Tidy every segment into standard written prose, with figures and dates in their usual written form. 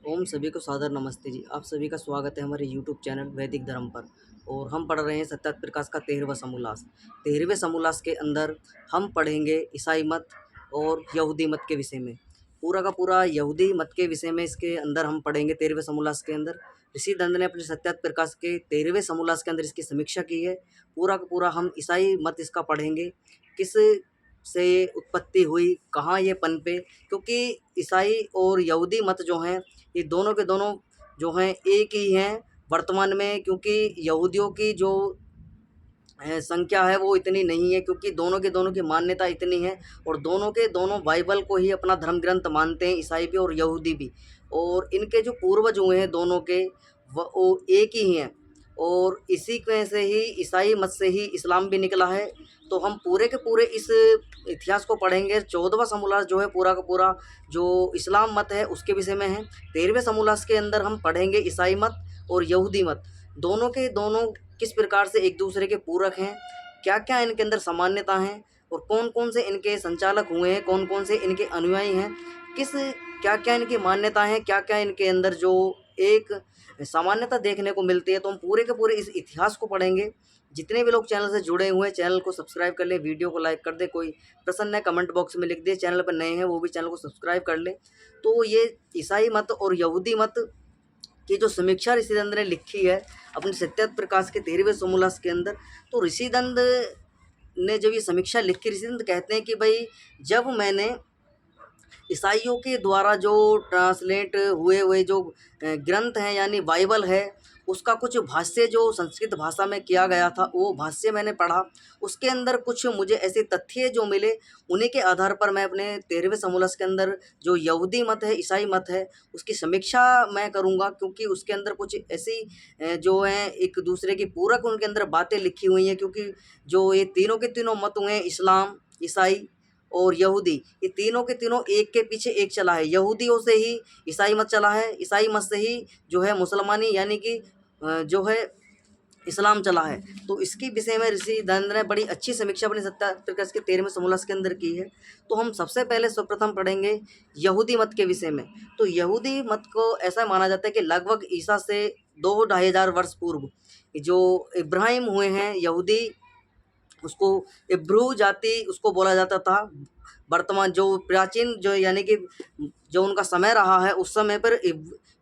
ओम सभी को सादर नमस्ते जी। आप सभी का स्वागत है हमारे यूट्यूब चैनल वैदिक धर्म पर। और हम पढ़ रहे हैं सत्यार्थ प्रकाश का 13वां समोल्लास। 13वें समोल्लास के अंदर हम पढ़ेंगे ईसाई मत और यहूदी मत के विषय में। पूरा का पूरा यहूदी मत के विषय में इसके अंदर हम पढ़ेंगे 13वें समोल्लास के अंदर। ऋषि दंड ने अपने सत्यार्थ प्रकाश के 13वें समोल्लास के अंदर इसकी समीक्षा की है। पूरा का पूरा हम ईसाई मत इसका पढ़ेंगे, किस से उत्पत्ति हुई, कहाँ ये पनपे, क्योंकि ईसाई और यहूदी मत जो हैं ये दोनों के दोनों जो हैं एक ही हैं वर्तमान में, क्योंकि यहूदियों की जो संख्या है वो इतनी नहीं है, क्योंकि दोनों के दोनों की मान्यता इतनी है और दोनों के दोनों बाइबल को ही अपना धर्म ग्रंथ मानते हैं, ईसाई भी और यहूदी भी। और इनके जो पूर्वज हुए हैं दोनों के वो एक ही हैं और इसी में से ही ईसाई मत से ही इस्लाम भी निकला है। तो हम पूरे के पूरे इस इतिहास को पढ़ेंगे। 14वां समोल्लास जो है पूरा का पूरा जो इस्लाम मत है उसके विषय में है। 13वें समोल्लास के अंदर हम पढ़ेंगे ईसाई मत और यहूदी मत, दोनों के दोनों किस प्रकार से एक दूसरे के पूरक हैं, क्या क्या इनके अंदर सामान्यता हैं और कौन कौन से इनके संचालक हुए हैं, कौन कौन से इनके अनुयायी हैं, किस क्या क्या इनकी मान्यता हैं, क्या क्या इनके अंदर जो एक सामान्यता देखने को मिलती है। तो हम पूरे के पूरे इस इतिहास को पढ़ेंगे। जितने भी लोग चैनल से जुड़े हुए हैं चैनल को सब्सक्राइब कर ले, वीडियो को लाइक कर दे, कोई प्रश्न है कमेंट बॉक्स में लिख दे, चैनल पर नए हैं वो भी चैनल को सब्सक्राइब कर ले। तो ये ईसाई मत और यहूदी मत की जो समीक्षा ऋषिदंड ने लिखी है अपने सत्यार्थ प्रकाश के 13वें समोल्लास के अंदर, तो ऋषिदंड ने जब ये समीक्षा लिखी, ऋषिदंड कहते हैं कि भाई जब मैंने ईसाइयों के द्वारा जो ट्रांसलेट हुए हुए जो ग्रंथ हैं यानी बाइबल है उसका कुछ भाष्य जो संस्कृत भाषा में किया गया था वो भाष्य मैंने पढ़ा, उसके अंदर कुछ मुझे ऐसे तथ्य जो मिले उन्हीं के आधार पर मैं अपने 13वें समोल्लास के अंदर जो यहूदी मत है, ईसाई मत है, उसकी समीक्षा मैं करूँगा, क्योंकि उसके अंदर कुछ ऐसी जो हैं एक दूसरे की पूरक उनके अंदर बातें लिखी हुई हैं। क्योंकि जो ये तीनों के तीनों मत हुए हैं, इस्लाम, ईसाई और यहूदी, ये तीनों के तीनों एक के पीछे एक चला है। यहूदियों से ही ईसाई मत चला है, ईसाई मत से ही जो है मुसलमानी यानी कि जो है इस्लाम चला है। तो इसके विषय में ऋषि दंड ने बड़ी अच्छी समीक्षा अपने सत्यार्थ प्रकाश के 13वें समोल्लास के अंदर की है। तो हम सबसे पहले सर्वप्रथम पढ़ेंगे यहूदी मत के विषय में। तो यहूदी मत को ऐसा माना जाता है कि लगभग ईसा से 2-2,500 वर्ष पूर्व जो इब्राहिम हुए हैं यहूदी, उसको इब्रू जाति उसको बोला जाता था। वर्तमान जो प्राचीन जो यानी कि जो उनका समय रहा है उस समय पर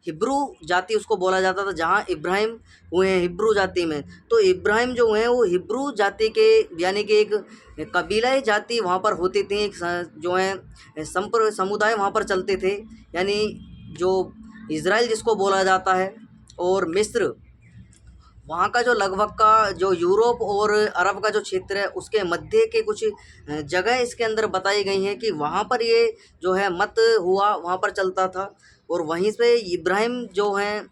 हिब्रू जाति उसको बोला जाता था, जहाँ इब्राहिम हुए हैं हिब्रू जाति में। तो इब्राहिम जो हुए हैं वो हिब्रू जाति के यानी कि एक कबीलाई जाति वहाँ पर होती थी, एक जो है समुदाय वहाँ पर चलते थे, यानी जो इज़राइल जिसको बोला जाता है और मिस्र, वहाँ का जो लगभग का जो यूरोप और अरब का जो क्षेत्र है उसके मध्य के कुछ जगह इसके अंदर बताई गई हैं कि वहाँ पर ये जो है मत हुआ, वहाँ पर चलता था। और वहीं से इब्राहिम जो हैं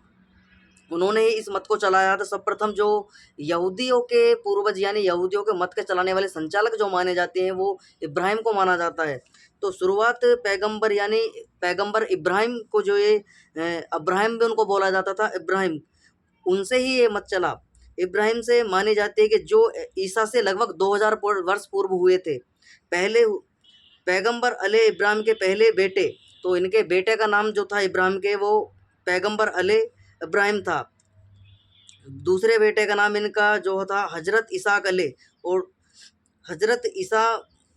उन्होंने ही इस मत को चलाया था। सर्वप्रथम जो यहूदियों के पूर्वज यानी यहूदियों के मत के चलाने वाले संचालक जो माने जाते हैं वो इब्राहिम को माना जाता है। तो शुरुआत पैगंबर यानी पैगंबर इब्राहिम को जो ये अब्राहिम भी उनको बोला जाता था, इब्राहिम, उनसे ही ये मत चला। इब्राहिम से मानी जाती है कि जो ईसा से लगभग 2000 वर्ष पूर्व हुए थे। पहले पैगंबर अले इब्राहिम के पहले बेटे, तो इनके बेटे का नाम जो था इब्राहिम के वो पैगंबर अले इब्राहिम था। दूसरे बेटे का नाम इनका जो था हजरत इसाक अले, और हजरत ईसा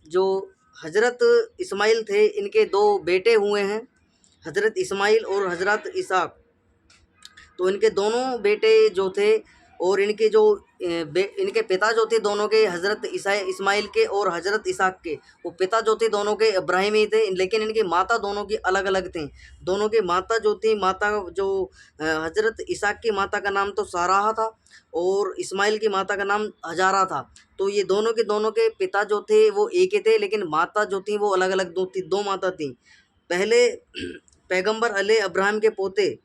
जो हजरत इस्माइल थे, इनके 2 बेटे हुए हैं, हजरत इस्माइल और हजरत इसाक। तो इनके दोनों बेटे जो थे और इनके जो इनके पिता जो थे दोनों के हज़रत इस्माइल के और हज़रत इसाक के, वो पिता जो थे दोनों के इब्राहिम ही थे, लेकिन इनकी माता दोनों की अलग अलग थी। दोनों की माता जो थी, माता जो हज़रत इसाक की माता का नाम तो साराह था और इस्माइल की माता का नाम हजारा था। तो ये दोनों के पिता जो थे वो एक ही थे, लेकिन माता जो थी वो अलग अलग दो माता थी। पहले पैगंबर अले अब्राहम के पोते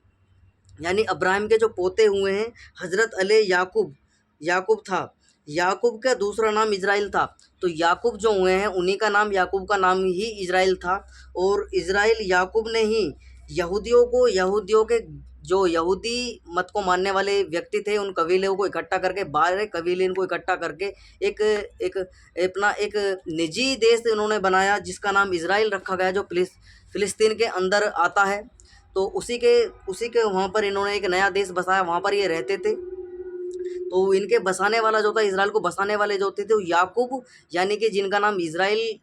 यानी अब्राहिम के जो पोते हुए हैं हज़रत अले याकूब, याकूब था। याकूब का दूसरा नाम इज़राइल था। तो याकूब जो हुए हैं उन्हीं का नाम, याकूब का नाम ही इज़राइल था। और इज़राइल याकूब ने ही यहूदियों के जो यहूदी मत को मानने वाले व्यक्ति थे उन कबीलों को इकट्ठा करके, 12 कबीले इनको इकट्ठा करके एक एक अपना एक निजी देश इन्होंने बनाया जिसका नाम इज़राइल रखा गया, जो फ़िलिस्तीन के अंदर आता है। तो उसी के वहाँ पर इन्होंने एक नया देश बसाया, वहाँ पर ये रहते थे। तो इनके बसाने वाला जो था, इज़राइल को बसाने वाले जो थे वो याकूब, यानी कि जिनका नाम इज़राइल,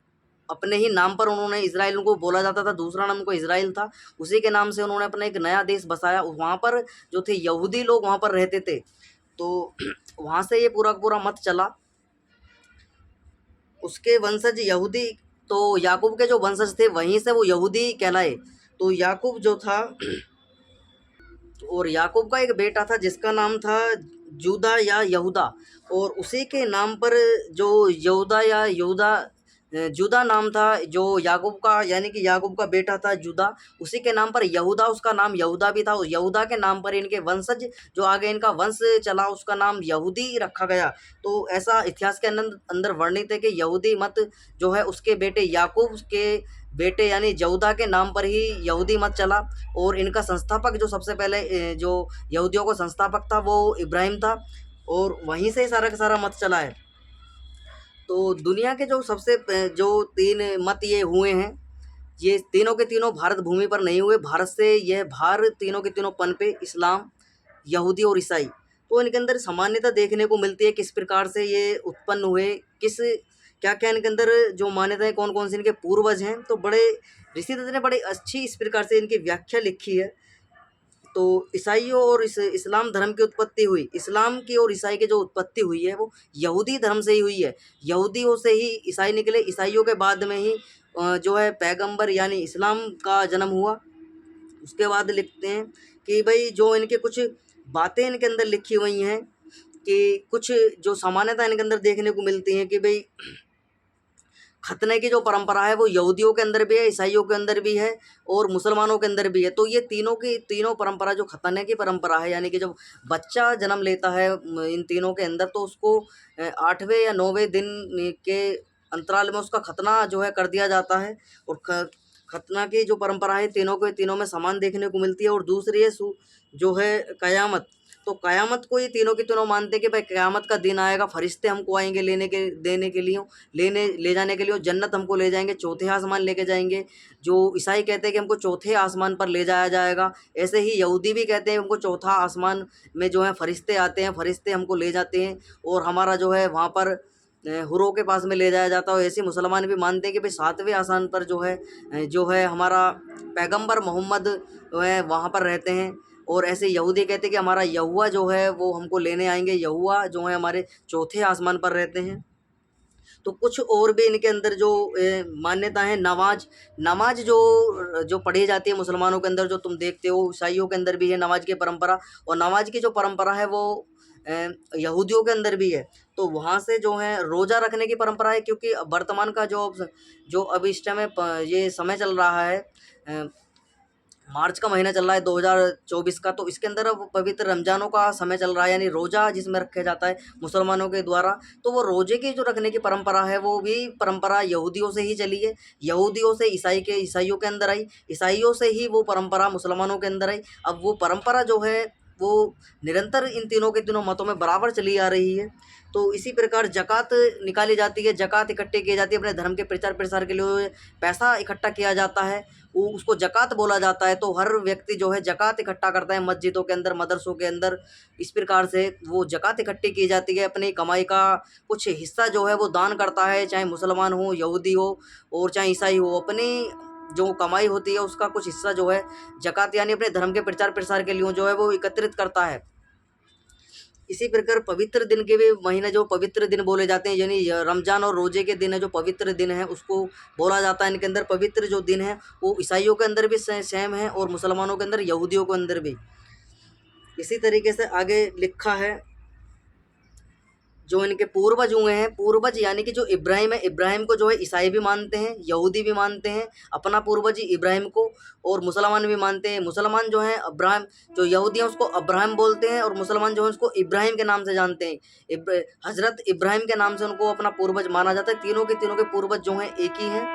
अपने ही नाम पर उन्होंने इज़राइल उनको बोला जाता था, दूसरा नाम उनको इज़राइल था, उसी के नाम से उन्होंने अपना एक नया देश बसाया। वहाँ पर जो थे यहूदी लोग वहाँ पर रहते थे, तो वहाँ से ये पूरा का पूरा मत चला। उसके वंशज यहूदी, तो याकूब के जो वंशज थे वहीं से वो यहूदी कहलाए। तो याकूब जो था, और याकूब का एक बेटा था जिसका नाम था जूदा या यहूदा, और उसी के नाम पर जो यहूदा या यहूदा जूदा नाम था जो याकूब का, यानी कि याकूब का बेटा था जूदा, उसी के नाम पर यहूदा, उसका नाम यहूदा भी था। उस यहूदा के नाम पर इनके वंशज जो आगे इनका वंश चला, उसका नाम यहूदी रखा गया। तो ऐसा इतिहास के अंदर वर्णित है कि यहूदी मत जो है उसके बेटे याकूब के बेटे यानी यहूदा के नाम पर ही यहूदी मत चला। और इनका संस्थापक जो सबसे पहले जो यहूदियों को संस्थापक था वो इब्राहिम था, और वहीं से सारा का सारा मत चला है। तो दुनिया के जो सबसे जो 3 मत ये हुए हैं, ये तीनों के तीनों भारत भूमि पर नहीं हुए, भारत से यह बाहर तीनों के तीनों पनपे, इस्लाम, यहूदी और ईसाई। तो इनके अंदर समानता देखने को मिलती है, किस प्रकार से ये उत्पन्न हुए, किस क्या-क्या इनके अंदर जो मान्यताएँ कौन-कौन से इनके पूर्वज हैं। तो बड़े ऋषि दत्त ने बड़े अच्छी इस प्रकार से इनकी व्याख्या लिखी है। तो ईसाइयों और इस्लाम धर्म की उत्पत्ति हुई, इस्लाम की और ईसाई की जो उत्पत्ति हुई है वो यहूदी धर्म से ही हुई है। यहूदियों से ही ईसाई निकले, ईसाइयों के बाद में ही जो है पैगंबर यानी इस्लाम का जन्म हुआ। उसके बाद लिखते हैं कि भाई जो इनके कुछ बातें इनके अंदर लिखी हुई हैं, कि कुछ जो सामान्यता इनके अंदर देखने को मिलती हैं कि भाई खतने की जो परंपरा है वो यहूदियों के अंदर भी है, ईसाइयों के अंदर भी है और मुसलमानों के अंदर भी है। तो ये तीनों की तीनों परंपरा, जो खतने की परंपरा है यानी कि जब बच्चा जन्म लेता है इन तीनों के अंदर, तो उसको 8वें या 9वें दिन के अंतराल में उसका खतना जो है कर दिया जाता है। और खतना की जो परंपरा है तीनों के तीनों में समान देखने को मिलती है। और दूसरी है जो है क़यामत। तो क़यामत को ये तीनों के तीनों मानते हैं कि भाई क़यामत का दिन आएगा, फरिश्ते हमको आएंगे ले जाने के लिए, जन्नत हमको ले जाएंगे, चौथे आसमान लेके जाएंगे। जो ईसाई कहते हैं कि हमको चौथे आसमान पर ले जाया जाएगा, ऐसे ही यहूदी भी कहते हैं हमको चौथा आसमान में जो है फरिश्ते आते हैं, फरिश्ते हमको ले जाते हैं और हमारा जो है वहाँ पर हुरों के पास में ले जाया जाता है। ऐसे मुसलमान भी मानते हैं कि भाई 7वें आसमान पर जो है हमारा पैगंबर मोहम्मद है वहाँ पर रहते हैं। और ऐसे यहूदी कहते हैं कि हमारा यहोवा जो है वो हमको लेने आएंगे, यहोवा जो है हमारे चौथे आसमान पर रहते हैं। तो कुछ और भी इनके अंदर जो मान्यता है, नमाज जो पढ़ी जाती है मुसलमानों के अंदर, जो तुम देखते हो ईसाइयों के अंदर भी है नमाज की परंपरा। और नमाज की जो परंपरा है वो यहूदियों के अंदर भी है। तो वहाँ से जो है रोज़ा रखने की परंपरा है, क्योंकि वर्तमान का जो अभी इस टाइम ये समय चल रहा है, मार्च का महीना चल रहा है 2024 का, तो इसके अंदर अब पवित्र रमज़ानों का समय चल रहा है, यानी रोज़ा जिसमें रखा जाता है मुसलमानों के द्वारा। तो वो रोज़े की जो रखने की परंपरा है वो भी परंपरा यहूदियों से ही चली है, यहूदियों से ईसाइयों के अंदर आई, ईसाइयों से ही वो परंपरा मुसलमानों के अंदर आई। अब वो परंपरा जो है वो निरंतर इन तीनों के तीनों मतों में बराबर चली आ रही है। तो इसी प्रकार ज़कात निकाली जाती है, ज़कात इकट्ठे की जाती है, अपने धर्म के प्रचार प्रसार के लिए पैसा इकट्ठा किया जाता है, वो उसको ज़कात बोला जाता है। तो हर व्यक्ति जो है ज़कात इकट्ठा करता है मस्जिदों के अंदर, मदरसों के अंदर। इस प्रकार से वो ज़कात इकट्ठी की जाती है, अपनी कमाई का कुछ हिस्सा जो है वो दान करता है, चाहे मुसलमान हो, यहूदी हो और चाहे ईसाई हो। अपनी जो कमाई होती है उसका कुछ हिस्सा जो है ज़कात यानी अपने धर्म के प्रचार प्रसार के लिए जो है वो एकत्रित करता है। इसी प्रकार पवित्र दिन के भी महीने जो पवित्र दिन बोले जाते हैं, यानी रमज़ान और रोज़े के दिन है, जो पवित्र दिन है उसको बोला जाता है। इनके अंदर पवित्र जो दिन है वो ईसाइयों के अंदर भी सेम है और मुसलमानों के अंदर, यहूदियों के अंदर भी। इसी तरीके से आगे लिखा है, जो इनके पूर्वज हुए हैं, पूर्वज यानी कि जो इब्राहिम है, इब्राहिम को जो है ईसाई भी मानते हैं, यहूदी भी मानते हैं अपना पूर्वज इब्राहिम को, और मुसलमान भी मानते हैं। मुसलमान जो हैं अब्राहम, जो यहूदी हैं उसको अब्राहम बोलते हैं और मुसलमान जो हैं उसको इब्राहिम के नाम से जानते हैं। हज़रत इब्राहिम के नाम से उनको अपना पूर्वज माना जाता है। तीनों के पूर्वज जो हैं एक ही हैं।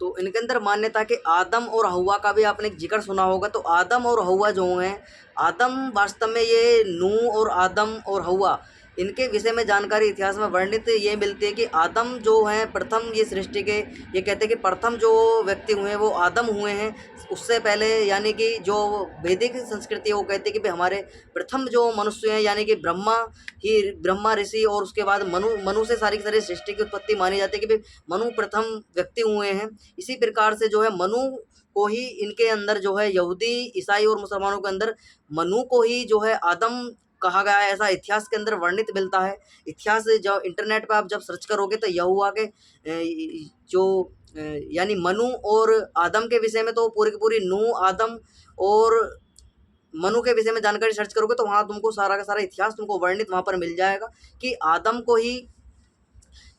तो इनके अंदर मान्यता कि आदम और हव्वा का भी आपने जिक्र सुना होगा। तो आदम और हव्वा जो हैं, आदम वास्तव में ये नूह और आदम और हव्वा, इनके विषय में जानकारी इतिहास में वर्णित ये मिलती है कि आदम जो हैं प्रथम ये सृष्टि के, ये कहते हैं कि प्रथम जो व्यक्ति हुए हैं वो आदम हुए हैं। उससे पहले यानी कि जो वैदिक संस्कृति है वो कहती है कि भाई हमारे प्रथम जो मनुष्य हैं यानी कि ब्रह्मा ऋषि और उसके बाद मनु से सारी की सारी सृष्टि की उत्पत्ति मानी जाती है कि भाई मनु प्रथम व्यक्ति हुए हैं। इसी प्रकार से जो है मनु को ही इनके अंदर जो है यहूदी ईसाई और मुसलमानों के अंदर मनु को ही जो है आदम कहा गया है, ऐसा इतिहास के अंदर वर्णित मिलता है। इतिहास जो इंटरनेट पर आप जब सर्च करोगे तो यहोवा के जो यानी मनु और आदम के विषय में तो पूरी की पूरी नूह आदम और मनु के विषय में जानकारी सर्च करोगे तो वहाँ तुमको सारा का सारा इतिहास तुमको वर्णित वहाँ पर मिल जाएगा कि आदम को ही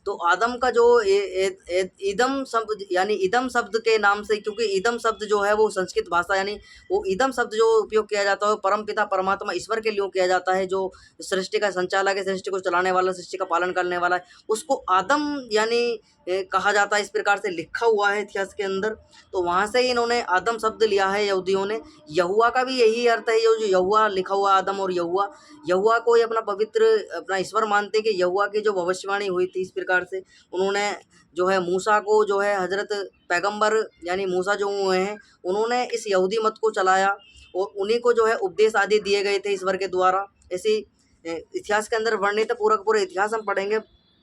तो आदम का जो ईदम शब्द यानी ईदम शब्द के नाम से, क्योंकि ईदम शब्द जो है वो संस्कृत भाषा यानी वो ईदम शब्द जो उपयोग किया जाता है परम पिता परमात्मा ईश्वर के लिए किया जाता है, जो सृष्टि का संचालक है, सृष्टि को चलाने वाला, सृष्टि का पालन करने वाला है, उसको आदम यानी कहा जाता है। इस प्रकार से लिखा हुआ है इतिहास के अंदर। तो वहाँ से ही इन्होंने आदम शब्द लिया है यहूदियों ने। यहुआ का भी यही अर्थ है, जो यहुआ लिखा हुआ आदम और यहुआ को ही अपना पवित्र अपना ईश्वर मानते हैं कि यहुआ की जो भविष्यवाणी हुई थी इस प्रकार से उन्होंने जो है मूसा को जो है हजरत पैगंबर यानी मूसा जो हुए हैं उन्होंने इस यहूदी मत को चलाया और उन्हीं को जो है उपदेश आदि दिए गए थे ईश्वर के द्वारा। ऐसी इतिहास के अंदर वर्णित पूरा का पूरा इतिहास हम पढ़ेंगे।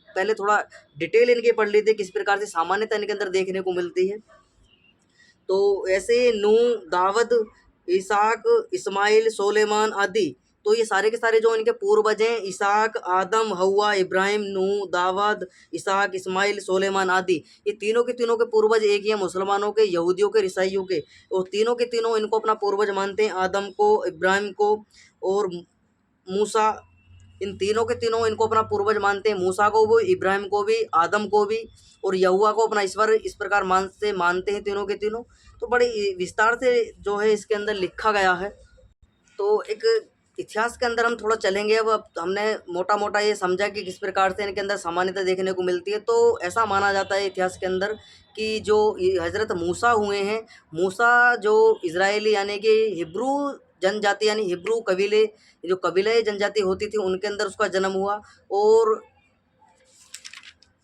पहले थोड़ा डिटेल इनकी पढ़ लीजिए किस प्रकार से सामान्यतः इनके अंदर देखने को मिलती है। तो ऐसे नूह, दाऊद, इसहाक, इस्माइल, सुलेमान आदि, तो ये सारे के सारे जो इनके पूर्वज हैं इसहाक, आदम, हव्वा, इब्राहिम, नूह, दाऊद, इसहाक, इस्माइल, सुलेमान आदि, ये तीनों के पूर्वज एक ही हैं, मुसलमानों के, यहूदियों के, ईसाइयों के। और तीनों के तीनों इनको अपना पूर्वज मानते हैं, आदम को, इब्राहिम को और मूसा। इन तीनों के तीनों इनको अपना पूर्वज मानते हैं, मूसा को भी, इब्राहिम को भी, आदम को भी और यहुआ को अपना ईश्वर इस प्रकार मानते हैं तीनों के तीनों। तो बड़े विस्तार से जो है इसके अंदर लिखा गया है। तो एक इतिहास के अंदर हम थोड़ा चलेंगे। अब हमने मोटा मोटा ये समझा कि किस प्रकार से इनके अंदर सामान्यता देखने को मिलती है। तो ऐसा माना जाता है इतिहास के अंदर कि जो हजरत मूसा हुए हैं, मूसा जो इजरायली यानी कि हिब्रू जनजाति यानी हिब्रू कबीले, जो कबीले जनजाति होती थी उनके अंदर उसका जन्म हुआ। और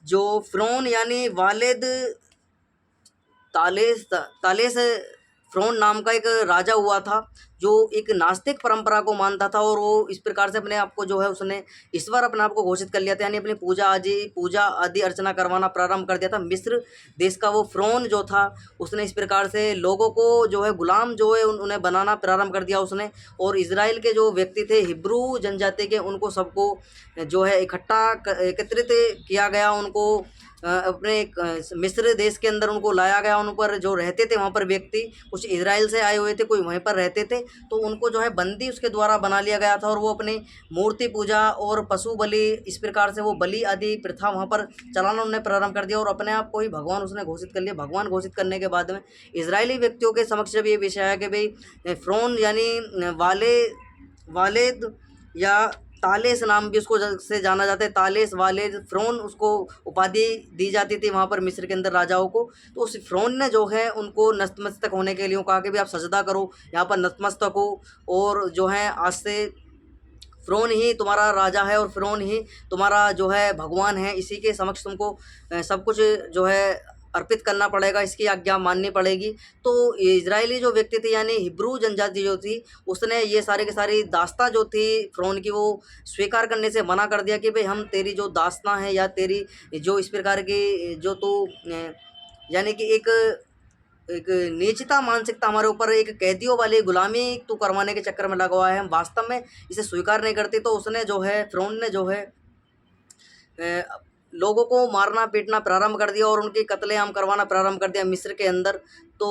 जो फ़िरौन यानी वालिद तालेस फ़िरौन नाम का एक राजा हुआ था जो एक नास्तिक परंपरा को मानता था और वो इस प्रकार से अपने आप को जो है उसने ईश्वर अपने आप को घोषित कर लिया था, यानी अपनी पूजा आदि अर्चना करवाना प्रारंभ कर दिया था। मिस्र देश का वो फ़िरौन जो था उसने इस प्रकार से लोगों को जो है गुलाम जो है उन्हें बनाना प्रारंभ कर दिया उसने। और इजराइल के जो व्यक्ति थे हिब्रू जनजाति के, उनको सबको जो है एकत्रित किया गया, उनको अपने मिस्र देश के अंदर उनको लाया गया। उन पर जो रहते थे वहाँ पर व्यक्ति कुछ इजराइल से आए हुए थे, कोई वहीं पर रहते थे, तो उनको जो है बंदी उसके द्वारा बना लिया गया था और वो अपनी मूर्ति पूजा और पशु बलि इस प्रकार से वो बलि आदि प्रथा वहाँ पर चलाना उन्होंने प्रारंभ कर दिया और अपने आप को ही भगवान उसने घोषित कर लिया। भगवान घोषित करने के बाद में इजरायली व्यक्तियों के समक्ष जब ये विषय है कि भाई फ़िरौन यानी वालेद या तालेस नाम भी उसको से जाना जाता है, तालेस वालेद फ़िरौन उसको उपाधि दी जाती थी वहाँ पर मिस्र के अंदर राजाओं को। तो उस फ़िरौन ने जो है उनको नतमस्तक होने के लिए कहा कि भाई आप सजदा करो, यहाँ पर नतमस्तक हो और जो है आज से फ़िरौन ही तुम्हारा राजा है और फ़िरौन ही तुम्हारा जो है भगवान है, इसी के समक्ष तुमको सब कुछ जो है अर्पित करना पड़ेगा, इसकी आज्ञा माननी पड़ेगी। तो इजरायली जो व्यक्ति थे यानी हिब्रू जनजाति जो थी उसने ये सारे के सारी दास्तां जो थी फ़िरौन की वो स्वीकार करने से मना कर दिया कि भाई हम तेरी जो दास्तां है या तेरी जो इस प्रकार की जो तू यानी कि एक नीचता मानसिकता हमारे ऊपर एक कैदियों वाली गुलामी तू करवाने के चक्कर में लगा हुआ है, हम वास्तव में इसे स्वीकार नहीं करते। तो उसने जो है फ़िरौन ने जो है लोगों को मारना पीटना प्रारंभ कर दिया और उनकी कत्लेआम करवाना प्रारंभ कर दिया मिस्र के अंदर। तो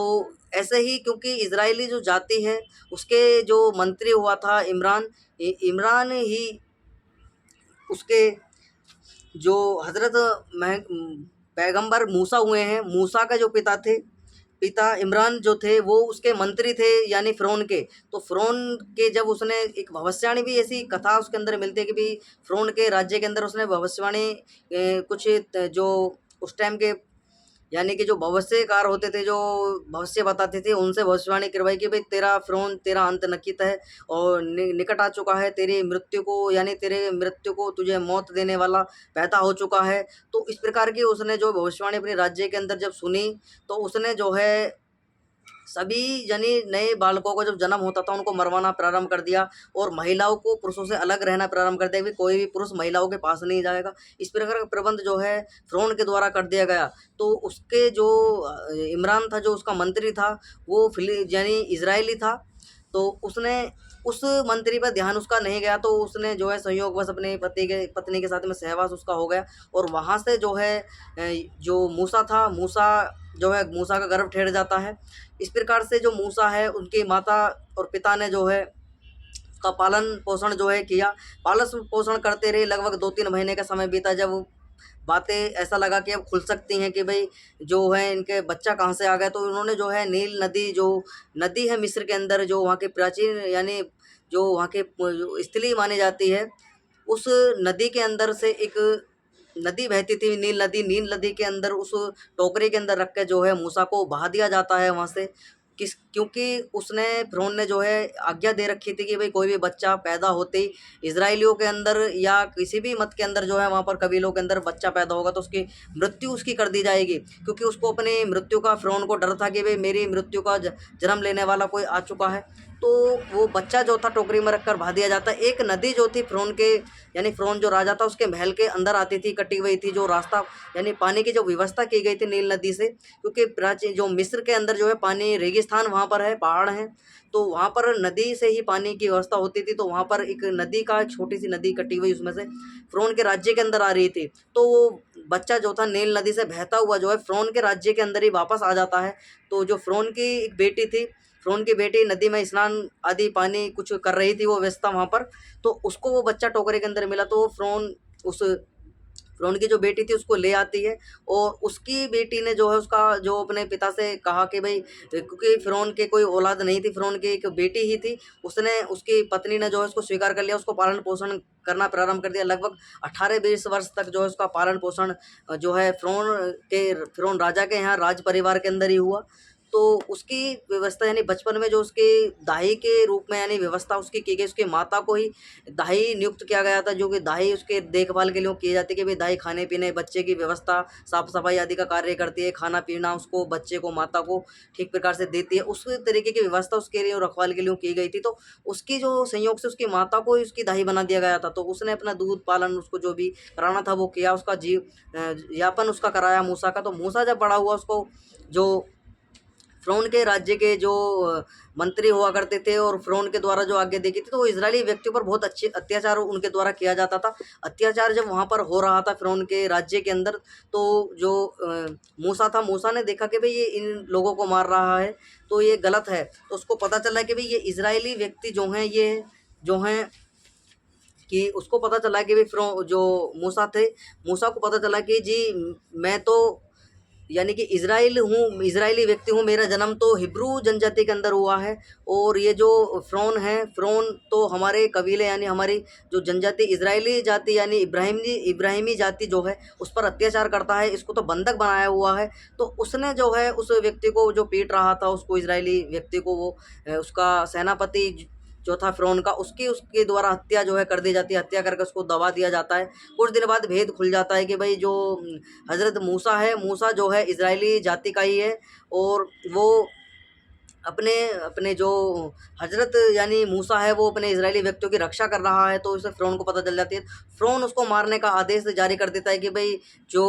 ऐसे ही क्योंकि इजरायली जो जाति है उसके जो मंत्री हुआ था इमरान ही उसके जो हजरत पैगंबर मूसा हुए हैं, मूसा का जो पिता इमरान जो थे वो उसके मंत्री थे यानी फ़िरौन के। तो फ़िरौन के जब उसने एक भविष्यवाणी भी ऐसी कथा उसके अंदर मिलती है कि भाई फ़िरौन के राज्य के अंदर उसने भविष्यवाणी कुछ जो उस टाइम के यानी कि जो भविष्यकार होते थे, जो भविष्य बताते थे, उनसे भविष्यवाणी करवाई कि भाई तेरा फ़िरौन तेरा अंत नकित है और निकट आ चुका है, तेरी मृत्यु को यानी तेरे मृत्यु को तुझे मौत देने वाला पैदा हो चुका है। तो इस प्रकार की उसने जो भविष्यवाणी अपने राज्य के अंदर जब सुनी तो उसने जो है सभी यानी नए बालकों को जब जन्म होता था उनको मरवाना प्रारंभ कर दिया और महिलाओं को पुरुषों से अलग रहना प्रारंभ कर दिया कि कोई भी पुरुष महिलाओं के पास नहीं जाएगा। इस प्रकार का प्रबंध जो है फ़िरौन के द्वारा कर दिया गया। तो उसके जो इमरान था, जो उसका मंत्री था, वो यानी इजरायली था। तो उसने उस मंत्री पर ध्यान उसका नहीं गया, तो उसने जो है संयोगवश अपने पत्नी के साथ में सहवास उसका हो गया और वहाँ से जो है जो मूसा था, मूसा जो है मूसा का गर्भ ठेठ जाता है। इस प्रकार से जो मूसा है उनकी माता और पिता ने जो है उसका पालन पोषण जो है किया। पालन पोषण करते रहे, लगभग 2-3 महीने का समय बीता। जब बातें ऐसा लगा कि अब खुल सकती हैं कि भाई जो है इनके बच्चा कहाँ से आ गया, तो उन्होंने जो है नील नदी, जो नदी है मिस्र के अंदर, जो वहाँ के प्राचीन यानी जो वहाँ के जो स्थली मानी जाती है, उस नदी के अंदर से एक नदी बहती थी, नील नदी। नील नदी के अंदर उस टोकरी के अंदर रख के जो है मूसा को बहा दिया जाता है वहाँ से। क्योंकि उसने फ़िरौन ने जो है आज्ञा दे रखी थी कि भाई कोई भी बच्चा पैदा होते ही इजराइलियों के अंदर या किसी भी मत के अंदर जो है वहाँ पर कबीलों के अंदर बच्चा पैदा होगा तो उसकी मृत्यु उसकी कर दी जाएगी। क्योंकि उसको अपनी मृत्यु का, फ़िरौन को डर था कि भाई मेरी मृत्यु का जन्म लेने वाला कोई आ चुका है। तो वो बच्चा जो था टोकरी में रखकर बहा दिया जाता है। एक नदी जो थी फ़िरौन के, यानी फ़िरौन जो राजा था उसके महल के अंदर आती थी, कटी हुई थी, जो रास्ता यानी पानी की जो व्यवस्था की गई थी नील नदी से। क्योंकि प्राचीन जो मिस्र के अंदर जो है पानी, रेगिस्तान वहाँ पर है, पहाड़ हैं, तो वहाँ पर नदी से ही पानी की व्यवस्था होती थी। तो वहाँ पर एक नदी का, एक छोटी सी नदी कटी हुई उसमें से फ़िरौन के राज्य के अंदर आ रही थी। तो वो बच्चा जो था नील नदी से बहता हुआ जो है फ़िरौन के राज्य के अंदर ही वापस आ जाता है। तो जो फ़िरौन की एक बेटी थी, फ़िरौन की बेटी नदी में स्नान आदि पानी कुछ कर रही थी, वो व्यवस्था वहाँ पर, तो उसको वो बच्चा टोकरे के अंदर मिला। तो फ़िरौन उस फ़िरौन की जो बेटी थी उसको ले आती है और उसकी बेटी ने जो है उसका जो अपने पिता से कहा कि भाई, क्योंकि फ़िरौन के कोई औलाद नहीं थी, फ़िरौन की एक बेटी ही थी, उसने, उसकी पत्नी ने जो है उसको स्वीकार कर लिया, उसको पालन पोषण करना प्रारंभ कर दिया। लगभग 18-20 वर्ष तक जो है उसका पालन पोषण जो है फ़िरौन राजा के यहाँ राज परिवार के अंदर ही हुआ। तो उसकी व्यवस्था यानी बचपन में जो उसके दाही के रूप में यानी व्यवस्था उसकी की गई, उसकी माता को ही दाही नियुक्त किया गया था, जो कि दाही उसके देखभाल के लिए की जाती है कि भाई दाही खाने-पीने, बच्चे की व्यवस्था, साफ-सफाई आदि का कार्य करती है, खाना-पीना उसको, बच्चे को, माता को ठीक प्रकार से देती है। उस तरीके की व्यवस्था उसके लिए, रखवाल के लिए की गई थी। तो उसकी जो संयोग से उसकी माता को ही उसकी दाही बना दिया गया था। तो उसने अपना दूध पालन, उसको जो भी कराना था वो किया, उसका यापन उसका कराया मूसा का। तो मूसा जब बड़ा हुआ, उसको जो फ़िरौन के राज्य के जो मंत्री हुआ करते थे और फ़िरौन के द्वारा जो आज्ञा दी गई थी, तो वो इज़राइली व्यक्तियों पर बहुत अच्छे अत्याचार उनके द्वारा किया जाता था। अत्याचार जब वहाँ पर हो रहा था फ़िरौन के राज्य के अंदर, तो जो मूसा था, मूसा ने देखा कि भई ये इन लोगों को मार रहा है, तो ये गलत है। तो उसको पता चला कि भई ये इज़राइली व्यक्ति जो हैं, ये जो हैं कि उसको पता चला कि भई जो मूसा थे, मूसा को पता चला कि जी मैं तो यानी कि इज़राइली व्यक्ति हूँ, मेरा जन्म तो हिब्रू जनजाति के अंदर हुआ है और ये जो फ़िरौन है, फ़िरौन तो हमारे कबीले यानी हमारी जो जनजाति इज़राइली जाति यानी इब्राहिमी जाति जो है उस पर अत्याचार करता है, इसको तो बंधक बनाया हुआ है। तो उसने जो है उस व्यक्ति को जो पीट रहा था, उसको इज़राइली व्यक्ति को, वो उसका सेनापति जो था फ़िरौन का, उसके द्वारा हत्या जो है कर दी जाती है, हत्या करके उसको दबा दिया जाता है। कुछ दिन बाद भेद खुल जाता है कि भाई जो हज़रत मूसा है, मूसा जो है इज़राइली जाति का ही है और वो अपने अपने जो हज़रत यानी मूसा है वो अपने इज़राइली व्यक्तियों की रक्षा कर रहा है। तो उसे फ़िरौन को पता चल जाती है। फ़िरौन उसको मारने का आदेश जारी कर देता है कि भाई जो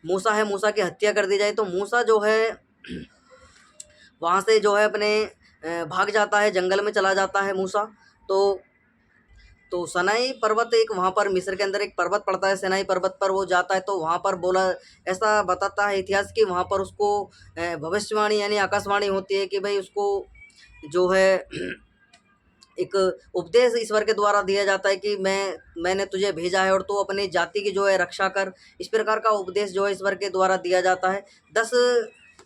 मूसा है, मूसा की हत्या कर दी जाए। तो मूसा जो है वहाँ से जो है अपने भाग जाता है, जंगल में चला जाता है मूसा। तो सनाई पर्वत, एक वहाँ पर मिस्र के अंदर एक पर्वत पड़ता है, सनाई पर्वत पर वो जाता है। तो वहाँ पर बोला, ऐसा बताता है इतिहास कि वहाँ पर उसको भविष्यवाणी यानी आकाशवाणी होती है कि भाई उसको जो है एक उपदेश ईश्वर के द्वारा दिया जाता है कि मैंने तुझे भेजा है और तू अपनी जाति की जो है रक्षा कर। इस प्रकार का उपदेश जो है ईश्वर के द्वारा दिया जाता है। 10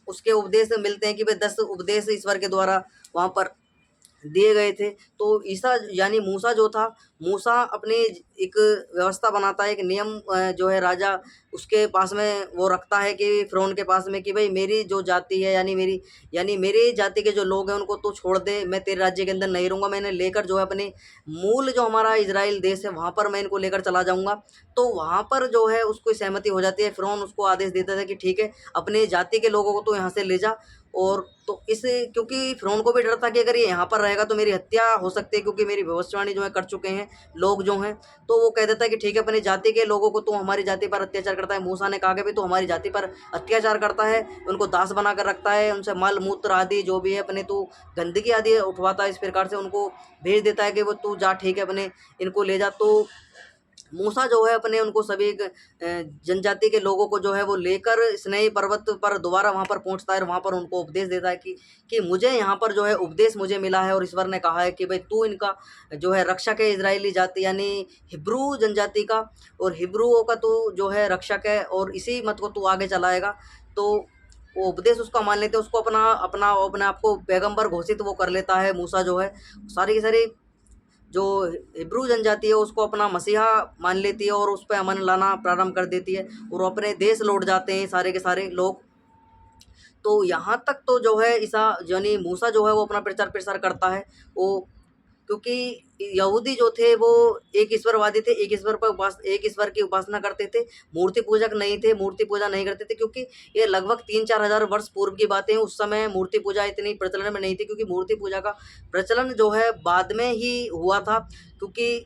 उसके उपदेश मिलते हैं कि भाई 10 उपदेश ईश्वर के द्वारा वहाँ पर दिए गए थे। तो ईसा यानी मूसा जो था, मूसा अपनी एक व्यवस्था बनाता है, एक नियम जो है राजा उसके पास में वो रखता है कि फ़िरौन के पास में कि भाई मेरी जो जाति है यानी मेरी जाति के जो लोग हैं उनको तू छोड़ दे, मैं तेरे राज्य के अंदर नहीं रहूँगा। मैं इन्हें लेकर जो है अपने मूल जो हमारा इज़राइल देश है वहाँ पर मैं इनको लेकर चला जाऊँगा। तो वहाँ पर जो है उसको सहमति हो जाती है। फ़िरौन उसको आदेश देता था कि ठीक है, अपनी जाति के लोगों को तू यहाँ से ले जा और तो इस क्योंकि फ़िरौन को भी डर था कि अगर ये यहाँ पर रहेगा तो मेरी हत्या हो सकती है, क्योंकि मेरी भविष्यवाणी जो है कर चुके हैं लोग जो हैं। तो वो कह देता है कि ठीक है, अपनी जाति के लोगों को तू हमारी जाति पर अत्याचार करता है। मूसा ने कहा कि भाई तू हमारी जाति पर अत्याचार करता है, उनको दास बना कर रखता है, उनसे मल मूत्र आदि जो भी है अपने तू गंदगी आदि उठवाता है। इस प्रकार से उनको भेज देता है कि वो तू जा, ठीक है, अपने इनको ले जा। तो मूसा जो है अपने उनको सभी जनजाति के लोगों को जो है वो लेकर स्नेही पर्वत पर दोबारा वहाँ पर पहुँचता है और वहाँ पर उनको उपदेश देता है कि मुझे यहाँ पर जो है उपदेश मुझे मिला है और ईश्वर ने कहा है कि भाई तू इनका जो है रक्षक है, इजरायली जाति यानी हिब्रू जनजाति का, और हिब्रूओं का तू जो है रक्षक है और इसी मत को तू आगे चलाएगा। तो वो उपदेश उसका मान लेते हैं, उसको अपना अपना अपने आप को पैगंबर घोषित वो कर लेता है मूसा जो है। सारी की सारी जो हिब्रू जनजाति है उसको अपना मसीहा मान लेती है और उस पे अमन लाना प्रारंभ कर देती है और वो अपने देश लौट जाते हैं सारे के सारे लोग। तो यहाँ तक तो जो है ईसा यानी मूसा जो है वो अपना प्रचार प्रसार करता है। वो क्योंकि यहूदी जो थे वो एक ईश्वरवादी थे, एक ईश्वर की उपासना करते थे, मूर्ति पूजक नहीं थे, मूर्ति पूजा नहीं करते थे, क्योंकि ये लगभग 3-4 हज़ार वर्ष पूर्व की बातें हैं। उस समय मूर्ति पूजा इतनी प्रचलन में नहीं थी, क्योंकि मूर्ति पूजा का प्रचलन जो है बाद में ही हुआ था। क्योंकि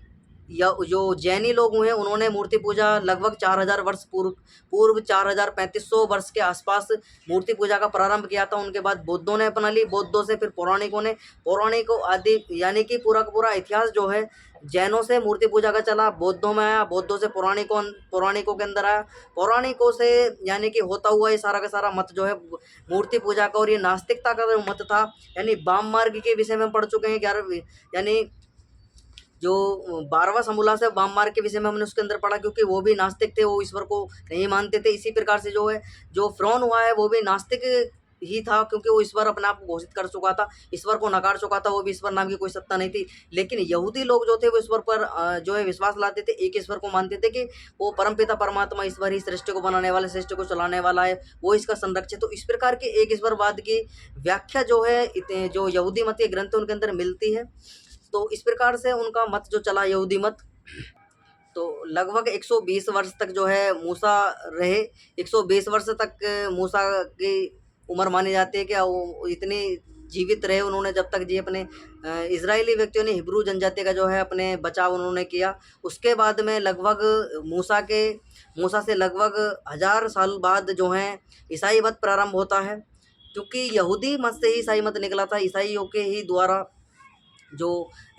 जो जैनी लोग हुए उन्होंने मूर्ति पूजा लगभग 4000 वर्ष पूर्व 4500 वर्ष के आसपास मूर्ति पूजा का प्रारंभ किया था। उनके बाद बौद्धों ने अपना ली, बौद्धों से फिर पौराणिकों आदि यानी कि पूरा का पूरा इतिहास जो है जैनों से मूर्ति पूजा का चला, बौद्धों में आया, बौद्धों से पौराणिकों के अंदर आया, पौराणिकों से यानी कि होता हुआ ये सारा का सारा मत जो है मूर्ति पूजा का, और ये नास्तिकता का जो मत था यानी वाम मार्ग के विषय में हम पढ़ चुके हैं 11वीं यानी जो 12वां समूला है वाम मार्ग के विषय में हमने उसके अंदर पढ़ा, क्योंकि वो भी नास्तिक थे, वो ईश्वर को नहीं मानते थे। इसी प्रकार से जो है जो फ़िरौन हुआ है वो भी नास्तिक ही था, क्योंकि वो ईश्वर अपने आप को घोषित कर चुका था, ईश्वर को नकार चुका था, वो भी ईश्वर नाम की कोई सत्ता नहीं थी। लेकिन यहूदी लोग जो थे वो ईश्वर पर जो है विश्वास लाते थे, एक ईश्वर को मानते थे कि वो परमपिता परमात्मा ईश्वर ही सृष्टि को बनाने वाला, सृष्टि को चलाने वाला है, वो इसका संरक्षक। तो इस प्रकार के एक ईश्वरवाद की व्याख्या जो है जो यहूदी मत के ग्रंथ उनके अंदर मिलती है। तो इस प्रकार से उनका मत जो चला यहूदी मत, तो लगभग 120 वर्ष तक जो है मूसा रहे। 120 वर्ष तक मूसा की उम्र मानी जाती है कि वो इतनी जीवित रहे उन्होंने, जब तक जी अपने इजरायली व्यक्तियों ने हिब्रू जनजाति का जो है अपने बचाव उन्होंने किया। उसके बाद में लगभग मूसा से लगभग 1000 साल बाद जो है ईसाई मत प्रारंभ होता है, क्योंकि यहूदी मत से ही ईसाई मत निकला था। ईसाइयों के ही द्वारा जो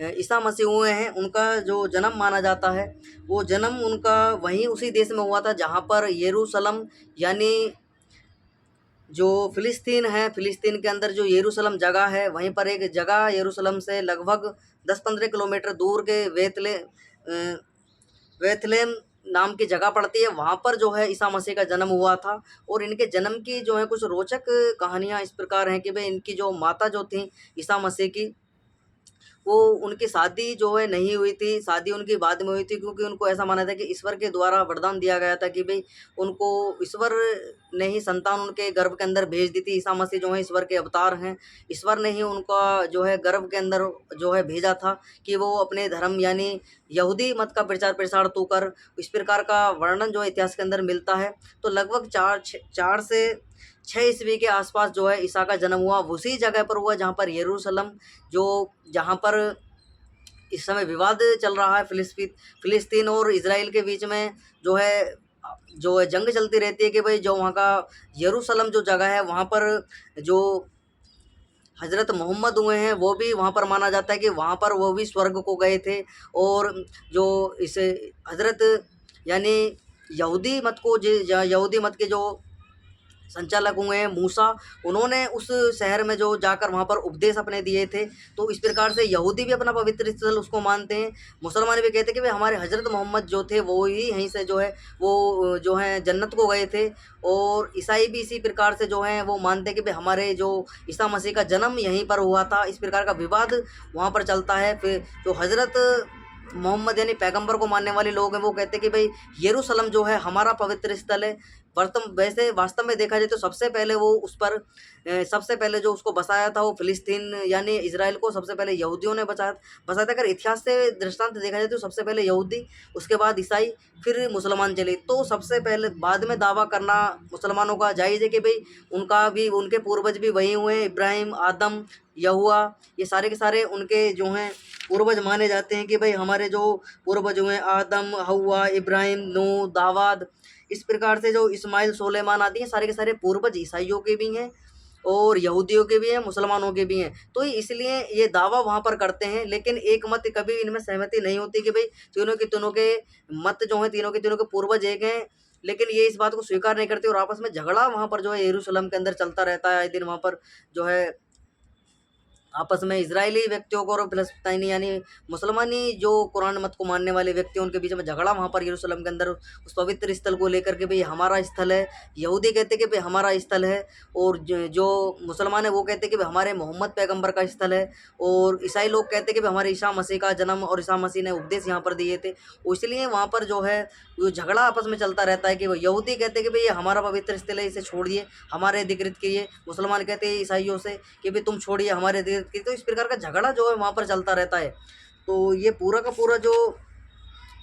ईसा मसीह हुए हैं उनका जो जन्म माना जाता है, वो जन्म उनका वहीं उसी देश में हुआ था जहाँ पर यरूशलेम यानी जो फ़िलिस्तीन है, फ़िलिस्तीन के अंदर जो यरूशलेम जगह है, वहीं पर एक जगह यरूशलेम से लगभग 10-15 किलोमीटर दूर के वेथलेम नाम की जगह पड़ती है, वहाँ पर जो है ईसा मसीह का जन्म हुआ था। और इनके जन्म की जो है कुछ रोचक कहानियाँ इस प्रकार हैं कि भाई इनकी जो माता जो थी ईसा मसीह की, वो उनकी शादी जो है नहीं हुई थी, शादी उनकी बाद में हुई थी, क्योंकि उनको ऐसा माना था कि ईश्वर के द्वारा वरदान दिया गया था कि भाई उनको ईश्वर ने ही संतान उनके गर्भ के अंदर भेज दी थी। ईसा मसीह जो है ईश्वर के अवतार हैं, ईश्वर ने ही उनका जो है गर्भ के अंदर जो है भेजा था कि वो अपने धर्म यानी यहूदी मत का प्रचार प्रसार तू कर। इस प्रकार का वर्णन जो है इतिहास के अंदर मिलता है। तो लगभग 4 से 6 ईस्वी के आसपास जो है ईसा का जन्म हुआ, उसी जगह पर हुआ जहाँ पर यरूशलेम जहाँ पर इस समय विवाद चल रहा है फ़िलिस्तीन और इज़राइल के बीच में जो है जंग चलती रहती है कि भाई जो वहाँ का यरूशलेम जो जगह है वहाँ पर जो हज़रत मोहम्मद हुए हैं वो भी वहाँ पर माना जाता है कि वहाँ पर वो भी स्वर्ग को गए थे। और जो इस हज़रत यानी यहूदी मत के जो संचालक हुए हैं मूसा, उन्होंने उस शहर में जो जाकर वहाँ पर उपदेश अपने दिए थे। तो इस प्रकार से यहूदी भी अपना पवित्र स्थल उसको मानते हैं, मुसलमान भी कहते हैं कि भाई हमारे हज़रत मोहम्मद जो थे वो ही यहीं से जो है वो जो है जन्नत को गए थे। और ईसाई भी इसी प्रकार से जो हैं वो मानते हैं कि भाई हमारे जो ईसा मसीह का जन्म यहीं पर हुआ था। इस प्रकार का विवाद वहाँ पर चलता है। फिर जो हज़रत मोहम्मद यानी पैगंबर को मानने वाले लोग हैं, वो कहते हैं कि भाई यरूशलेम जो है हमारा पवित्र स्थल है। वैसे वास्तव में देखा जाए तो सबसे पहले वो उस पर सबसे पहले जो उसको बसाया था वो फ़िलिस्तीन यानी इज़राइल को सबसे पहले यहूदियों ने बसाया बसाया था। अगर इतिहास से दृष्टांत देखा जाए तो सबसे पहले यहूदी, उसके बाद ईसाई, फिर मुसलमान चले। तो सबसे पहले बाद में दावा करना मुसलमानों का जायज़ है कि भाई उनका भी, उनके पूर्वज भी वही हुए, इब्राहिम, आदम, यहोवा, ये सारे के सारे उनके जो हैं पूर्वज माने जाते हैं कि भाई हमारे जो पूर्वज हुए आदम, हव्वा, इब्राहिम, नूह, दाऊद, इस प्रकार से जो इस्माइल, सुलेमान आदि हैं, सारे के सारे पूर्वज ईसाइयों के भी हैं और यहूदियों के भी हैं, मुसलमानों के भी हैं। तो इसलिए ये दावा वहाँ पर करते हैं, लेकिन एक मत कभी इनमें सहमति नहीं होती कि भाई तीनों के मत जो हैं, तीनों के पूर्वज एक हैं, लेकिन ये इस बात को स्वीकार नहीं करते और आपस में झगड़ा वहाँ पर जो है यरूशलेम के अंदर चलता रहता है। आए दिन वहाँ पर जो है आपस में इजरायली व्यक्तियों को और फिलिस्तीनी यानी मुसलमानी जो कुरान मत को मानने वाले व्यक्ति हैं उनके बीच में झगड़ा वहाँ पर यरूशलेम के अंदर उस पवित्र स्थल को लेकर के भाई हमारा स्थल है। यहूदी कहते हैं कि भाई हमारा स्थल है, और जो मुसलमान है वो कहते हैं कि भाई हमारे मोहम्मद पैगंबर का स्थल है, और ईसाई लोग कहते हैं कि भाई हमारे ईसा मसीह का जन्म और ईसा मसीह ने उपदेश यहाँ पर दिए थे। इसलिए वहाँ पर जो है वो झगड़ा आपस में चलता रहता है कि वो यहूदी कहते हैं कि भाई ये हमारा पवित्र स्थल है, इसे छोड़िए, हमारे अधिकृत कीजिए। मुसलमान कहते हैं ईसाइयों से कि भाई तुम छोड़िए, हमारे अधिकृत कीजिए। तो इस प्रकार का झगड़ा जो है वहाँ पर चलता रहता है। तो ये पूरा का पूरा जो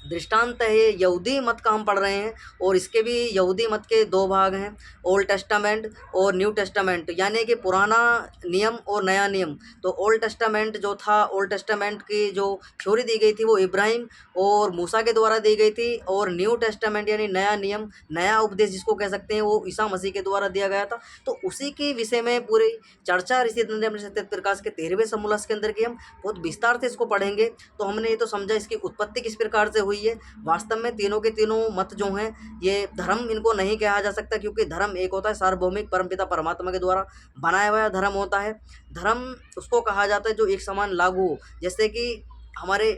दृष्टांत है ये यहूदी मत का हम पढ़ रहे हैं, और इसके भी यहूदी मत के दो भाग हैं, ओल्ड टेस्टामेंट और न्यू टेस्टामेंट, यानी कि पुराना नियम और नया नियम। तो ओल्ड टेस्टामेंट जो था, ओल्ड टेस्टामेंट की जो थ्योरी दी गई थी वो इब्राहिम और मूसा के द्वारा दी गई थी, और न्यू टेस्टामेंट यानी नया नियम, नया उपदेश जिसको कह सकते हैं, वो ईसा मसीह के द्वारा दिया गया था। तो उसी के विषय में पूरी चर्चा ऋषि सत्य प्रकाश के 13वें समोल्लास के अंदर की हम बहुत विस्तार से इसको पढ़ेंगे। तो हमने ये तो समझा इसकी उत्पत्ति किस प्रकार से हुई है। वास्तव में तीनों के तीनों मत जो हैं ये धर्म इनको नहीं कहा जा सकता, क्योंकि धर्म एक होता है सार्वभौमिक परमपिता परमात्मा के द्वारा बनाया हुआ धर्म होता है। धर्म उसको कहा जाता है जो एक समान लागू हो। जैसे कि हमारे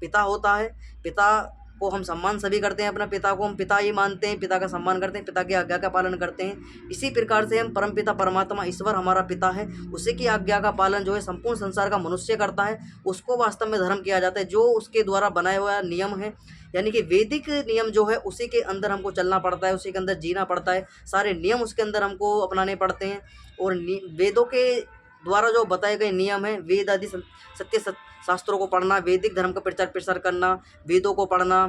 पिता होता है, पिता को हम सम्मान सभी करते हैं, अपना पिता को हम पिता ही मानते हैं, पिता का सम्मान करते हैं, पिता की आज्ञा का पालन करते हैं। इसी प्रकार से हम परमपिता परमात्मा ईश्वर हमारा पिता है, उसी की आज्ञा का पालन जो है संपूर्ण संसार का मनुष्य करता है, उसको वास्तव में धर्म किया जाता है। जो उसके द्वारा बनाया हुआ नियम है, यानी कि वैदिक नियम जो है उसी के अंदर हमको चलना पड़ता है, उसी के अंदर जीना पड़ता है, सारे नियम उसके अंदर हमको अपनाने पड़ते हैं। और वेदों के द्वारा जो बताए गए नियम हैं, वेद आदि सत्य शास्त्रों को पढ़ना, वैदिक धर्म का प्रचार प्रसार करना, वेदों को पढ़ना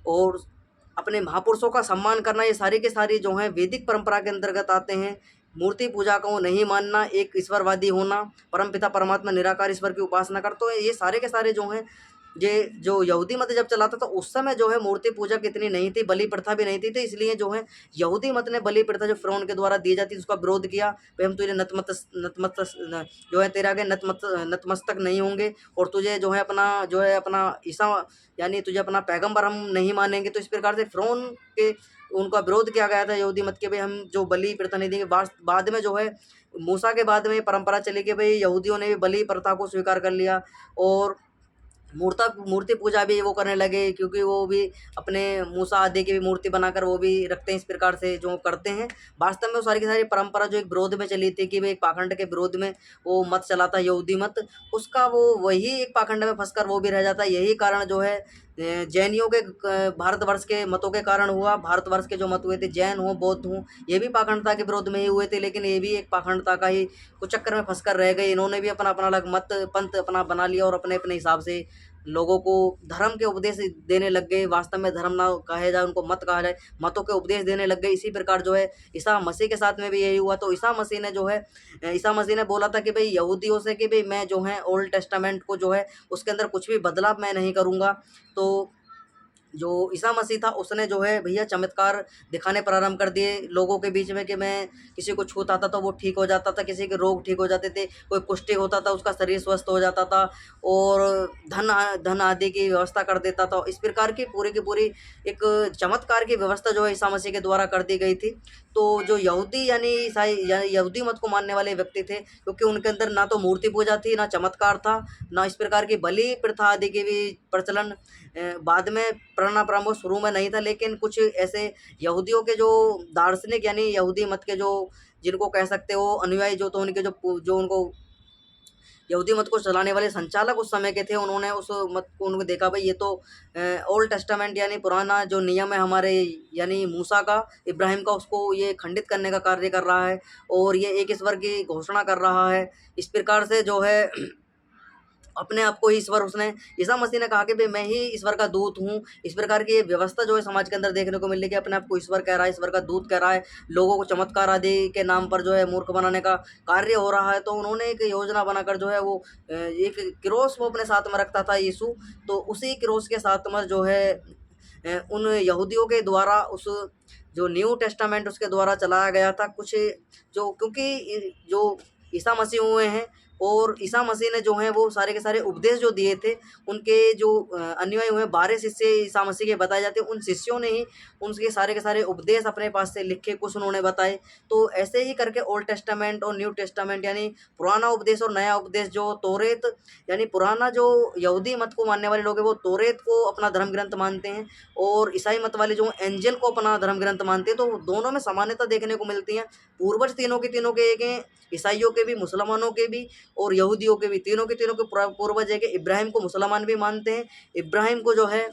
और अपने महापुरुषों का सम्मान करना, ये सारी के सारी जो हैं वैदिक परंपरा के अंतर्गत आते हैं। मूर्ति पूजा को नहीं मानना, एक ईश्वरवादी होना, परमपिता परमात्मा निराकार ईश्वर की उपासना कर, तो ये सारे के सारे जो हैं, ये जो यहूदी मत जब चला था तो उस समय जो है मूर्ति पूजा कितनी नहीं थी, बलि प्रथा भी नहीं थी। तो इसलिए जो है यहूदी मत ने बलि प्रथा जो फ़िरौन के द्वारा दी जाती थी उसका विरोध किया। भाई हम तुझे नतमत जो है तेरे आगे नतमस्तक नहीं होंगे, और तुझे जो है अपना ईसा यानी तुझे अपना पैगंबर हम नहीं मानेंगे। तो इस प्रकार से फ़िरौन के उनका विरोध किया गया था यहूदी मत के, भाई हम जो बलि प्रथा नहीं देंगे। बाद में जो है मूसा के बाद में परंपरा चली कि भाई यहूदियों ने भी बलि प्रथा को स्वीकार कर लिया, और मूर्ति पूजा भी वो करने लगे, क्योंकि वो भी अपने मूसा आदि की भी मूर्ति बनाकर वो भी रखते हैं। इस प्रकार से जो करते हैं, वास्तव में वो सारी की सारी परंपरा जो एक विरोध में चली थी कि भाई एक पाखंड के विरोध में वो मत चला था यहूदी मत, उसका वो वही एक पाखंड में फंसकर वो भी रह जाता है। यही कारण जो है जैनियों के भारतवर्ष के मतों के कारण हुआ। भारतवर्ष के जो मत हुए थे, जैन हो, बौद्ध हो, ये भी पाखंडता के विरोध में ही हुए थे, लेकिन ये भी एक पाखंडता का ही कुछ चक्कर में फंसकर रह गए। इन्होंने भी अपना अपना अलग मत पंथ अपना बना लिया और अपने अपने हिसाब से लोगों को धर्म के उपदेश देने लग गए। वास्तव में धर्म ना कहा जाए, उनको मत कहा जाए, मतों के उपदेश देने लग गए। इसी प्रकार जो है ईसा मसीह के साथ में भी यही हुआ। तो ईसा मसीह ने बोला था कि भाई यहूदियों से कि भाई मैं जो है ओल्ड टेस्टामेंट को जो है उसके अंदर कुछ भी बदलाव मैं नहीं करूँगा। तो जो ईसा मसीह था उसने जो है भैया चमत्कार दिखाने प्रारंभ कर दिए लोगों के बीच में कि मैं किसी को छूता था तो वो ठीक हो जाता था, किसी के रोग ठीक हो जाते थे, कोई कुष्ठ होता था उसका शरीर स्वस्थ हो जाता था, और धन आदि की व्यवस्था कर देता था। इस प्रकार की पूरी एक चमत्कार की व्यवस्था जो है ईसा मसीह के द्वारा कर दी गई थी। तो जो यहूदी यानी ईसाई यहूदी मत को मानने वाले व्यक्ति थे, क्योंकि उनके अंदर ना तो मूर्ति पूजा थी, ना चमत्कार था, ना इस प्रकार की बलि प्रथा आदि की भी प्रचलन बाद में प्रारंभ शुरू में नहीं था। लेकिन कुछ ऐसे यहूदियों के जो दार्शनिक यानी यहूदी मत के जो जिनको कह सकते हो अनुयायी जो, तो उनके जो उनको यहूदी मत को चलाने वाले संचालक उस समय के थे, उन्होंने उस मत को उन्होंने देखा भाई ये तो ओल्ड टेस्टामेंट यानी पुराना जो नियम है हमारे यानी मूसा का, इब्राहिम का, उसको ये खंडित करने का कार्य कर रहा है और ये एक ईश्वर की घोषणा कर रहा है। इस प्रकार से जो है अपने आप को ही ईश्वर उसने ईसा मसीह ने कहा कि भाई मैं ही ईश्वर का दूत हूँ। इस प्रकार की ये व्यवस्था जो है समाज के अंदर देखने को मिल रही है कि अपने आप को ईश्वर कह रहा है, ईश्वर का दूत कह रहा है, लोगों को चमत्कार आदि के नाम पर जो है मूर्ख बनाने का कार्य हो रहा है। तो उन्होंने एक योजना बनाकर जो है वो एक क्रोस वो अपने साथ में रखता था यीशु, तो उसी क्रोस के साथ में जो है उन यहूदियों के द्वारा उस जो न्यू टेस्टामेंट उसके द्वारा चलाया गया था कुछ, जो क्योंकि जो ईसा मसीह हुए हैं और ईसा मसीह ने जो हैं वो सारे के सारे उपदेश जो दिए थे, उनके जो अनुयायी हुए 12 शिष्य ईसा मसीह के बताए जाते हैं, उन शिष्यों ने ही उनके सारे के सारे उपदेश अपने पास से लिखे, कुछ उन्होंने बताए। तो ऐसे ही करके ओल्ड टेस्टामेंट और न्यू टेस्टामेंट यानी पुराना उपदेश और नया उपदेश, जो तौरेत यानी पुराना जो यहूदी मत को मानने वाले लोग हैं वो तौरेत को अपना धर्म ग्रंथ मानते हैं और ईसाई मत वाले जो एंजल को अपना धर्म ग्रंथ मानते हैं। तो दोनों में समानता देखने को मिलती है। पूर्वज तीनों के एक हैं, ईसाइयों के भी, मुसलमानों के भी और यहूदियों के भी, तीनों के पूर्वज है कि इब्राहिम को मुसलमान भी मानते हैं, इब्राहिम को जो है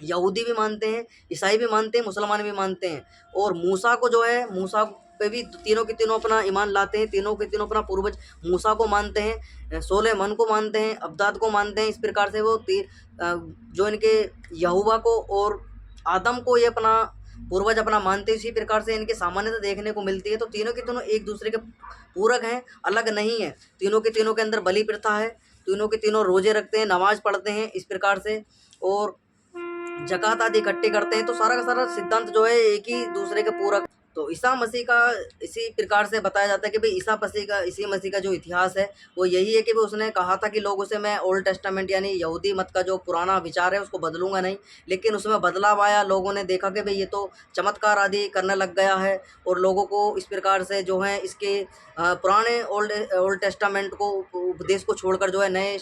यहूदी भी मानते हैं, ईसाई भी मानते हैं, मुसलमान भी मानते हैं। और मूसा को जो है, मूसा पे भी तीनों के तीनों अपना ईमान लाते हैं, तीनों के तीनों अपना पूर्वज मूसा को मानते हैं, सोलेमन को मानते हैं, अब्दाद को मानते हैं। इस प्रकार से वो जो इनके यहोवा को और आदम को ये अपना पूर्वज अपना मानते हैं। इसी प्रकार से इनकी सामान्यता देखने को मिलती है। तो तीनों के तीनों एक दूसरे के पूरक हैं, अलग नहीं है। तीनों के तीनों के अंदर बलि प्रथा है, तीनों के तीनों रोजे रखते हैं, नमाज पढ़ते हैं इस प्रकार से, और ज़कात आदि इकट्ठे करते हैं। तो सारा का सारा सिद्धांत जो है एक ही दूसरे के पूरक। तो ईसा मसीह का इसी प्रकार से बताया जाता है कि भाई इसी मसीह का जो इतिहास है वो यही है कि भाई उसने कहा था कि लोगों से मैं ओल्ड टेस्टामेंट यानी यहूदी मत का जो पुराना विचार है उसको बदलूंगा नहीं, लेकिन उसमें बदलाव आया। लोगों ने देखा कि भाई ये तो चमत्कार आदि करने लग गया है और लोगों को इस प्रकार से जो है इसके पुराने ओल्ड टेस्टामेंट को उपदेश को छोड़कर जो है नए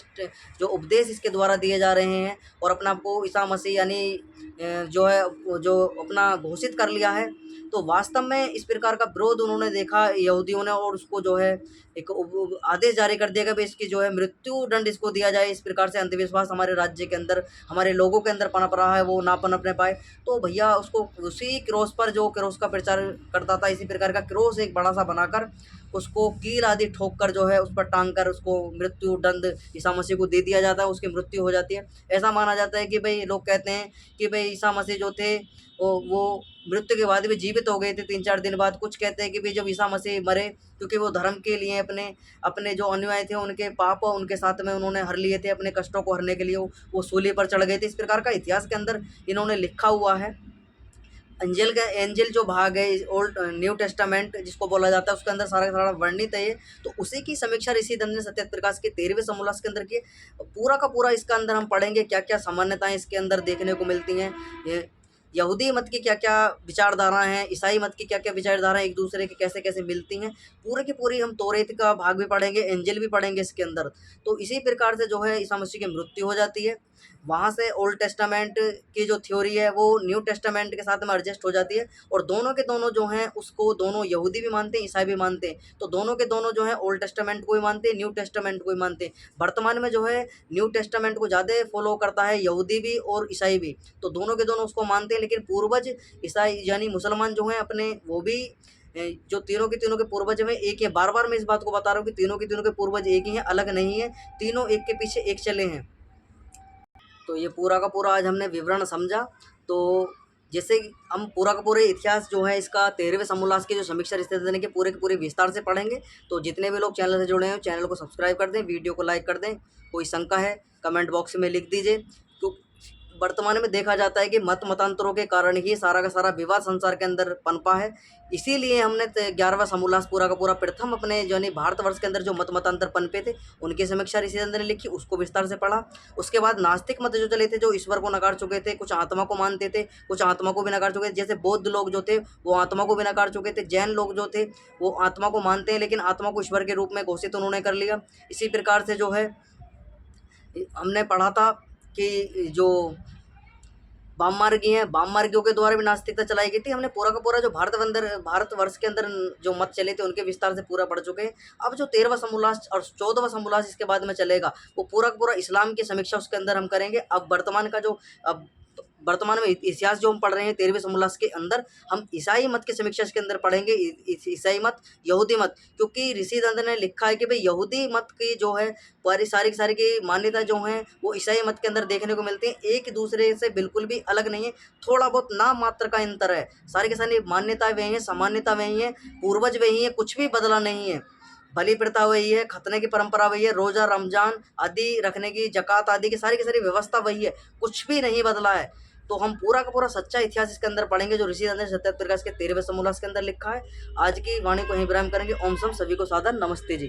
जो उपदेश इसके द्वारा दिए जा रहे हैं और अपना आपको ईसा मसीह यानी जो है जो अपना घोषित कर लिया है। तो वास्तव में इस प्रकार का विरोध उन्होंने देखा यहूदियों ने और उसको जो है एक आदेश जारी कर दिया कि भाई इसकी जो है मृत्यु दंड इसको दिया जाए। इस प्रकार से अंधविश्वास हमारे राज्य के अंदर, हमारे लोगों के अंदर पनप रहा है, वो ना पनपने पाए। तो भैया उसको उसी क्रॉस पर, जो क्रॉस का प्रचार करता था, इसी प्रकार का क्रॉस एक बड़ा सा बनाकर उसको कील आदि ठोक कर जो है उस पर टांग कर उसको मृत्यु दंड ईसा मसीह को दे दिया जाता है, उसकी मृत्यु हो जाती है। ऐसा माना जाता है कि भाई लोग कहते हैं कि भाई ईसा मसीह जो थे वो मृत्यु के बाद भी जीवित हो गए थे 3-4 दिन बाद। कुछ कहते हैं कि भाई जब ईसा मसीह मरे, क्योंकि वो धर्म के लिए अपने अपने जो अनुयायी थे उनके पाप उनके साथ में उन्होंने हर लिए थे, अपने कष्टों को हरने के लिए वो सूली पर चढ़ गए थे। इस प्रकार का इतिहास के अंदर इन्होंने लिखा हुआ है। एंजल जो भाग है ओल्ड न्यू टेस्टामेंट जिसको बोला जाता है, उसके अंदर सारा का सारा वर्णित है ये। तो उसी की समीक्षा ऋषिदंड ने सत्य प्रकाश के 13वें समोल्लास के अंदर किए। पूरा का पूरा इसका अंदर हम पढ़ेंगे क्या क्या सामान्यताएं इसके अंदर देखने को मिलती हैं, यहूदी मत की क्या क्या विचारधारा हैं, ईसाई मत की क्या क्या विचारधारा एक दूसरे के कैसे कैसे मिलती हैं। पूरे की पूरी हम तौरेत का भाग भी पढ़ेंगे, एंजल भी पढ़ेंगे इसके अंदर। तो इसी प्रकार से जो है ईसा मसीह की मृत्यु हो जाती है। वहाँ से ओल्ड टेस्टामेंट की जो थ्योरी है वो न्यू टेस्टामेंट के साथ में एडजस्ट हो जाती है और दोनों के दोनों जो हैं उसको दोनों यहूदी भी मानते हैं, ईसाई भी मानते हैं। तो दोनों के दोनों जो हैं ओल्ड टेस्टामेंट को भी मानते हैं, न्यू टेस्टामेंट को भी मानते हैं। वर्तमान में जो है न्यू टेस्टामेंट को ज़्यादा फॉलो करता है यहूदी भी और ईसाई भी। तो दोनों के दोनों उसको मानते हैं, लेकिन पूर्वज ईसाई यानी मुसलमान जो हैं अपने वो भी जो तीनों के पूर्वज में एक है। बार बार मैं इस बात को बता रहा हूँ कि तीनों के पूर्वज एक ही हैं, अलग नहीं है। तीनों एक के पीछे एक चले हैं। तो ये पूरा का पूरा आज हमने विवरण समझा। तो जैसे हम पूरा का पूरा इतिहास जो है इसका 13वें समोल्लास की जो समीक्षा रिश्तेदारी के पूरे विस्तार से पढ़ेंगे। तो जितने भी लोग चैनल से जुड़े हैं चैनल को सब्सक्राइब कर दें, वीडियो को लाइक कर दें। कोई शंका है कमेंट बॉक्स में लिख दीजिए। तो वर्तमान में देखा जाता है कि मतांतरों के कारण ही सारा का सारा विवाद संसार के अंदर पनपा है। इसीलिए हमने 11वां समोल्लास पूरा का पूरा प्रथम अपने जो भारतवर्ष के अंदर जो मतांतर पनपे थे उनकी समीक्षा ऋषिचंद्र ने लिखी, उसको विस्तार से पढ़ा। उसके बाद नास्तिक मत जो चले थे, जो ईश्वर को नकार चुके थे, कुछ आत्मा को मानते थे, कुछ आत्मा को भी नकार चुके थे। जैसे बौद्ध लोग जो थे वो आत्मा को भी नकार चुके थे, जैन लोग जो थे वो आत्मा को मानते हैं लेकिन आत्मा को ईश्वर के रूप में घोषित उन्होंने कर लिया। इसी प्रकार से जो है हमने पढ़ा था कि जो वाममार्गी हैं, वाममार्गियों के द्वारा भी नास्तिकता चलाई गई थी। हमने पूरा का पूरा जो भारतवर्ष के अंदर जो मत चले थे उनके विस्तार से पूरा पढ़ चुके हैं। अब जो 13वां समोल्लास और 14वां समोल्लास इसके बाद में चलेगा, वो पूरा का पूरा इस्लाम की समीक्षा उसके अंदर हम करेंगे। अब वर्तमान में इतिहास जो हम पढ़ रहे हैं 13वें समोल्लास के अंदर, हम ईसाई मत की समीक्षा इसके अंदर पढ़ेंगे। ईसाई मत, यहूदी मत, क्योंकि ऋषि दंड ने लिखा है कि भाई यहूदी मत की जो है सारी की मान्यता जो है वो ईसाई मत के अंदर देखने को मिलती है, एक दूसरे से बिल्कुल भी अलग नहीं है, थोड़ा बहुत नाम मात्र का अंतर है। सारी की सारी मान्यताएं वही हैं, सामान्यता वही है, पूर्वज वही है, कुछ भी बदला नहीं है। बलि प्रथा वही है, खतने की परंपरा वही है, रोजा रमजान आदि रखने की, जकात आदि की सारी व्यवस्था वही है, कुछ भी नहीं बदला है। तो हम पूरा का पूरा सच्चा इतिहास इसके अंदर पढ़ेंगे जो ऋषि दंड ने सत्यात्तर प्रकाश के 13वें समोल्लास के अंदर लिखा है। आज की वाणी को यहीं विराम करेंगे। ओम सम, सभी को सादर नमस्ते जी।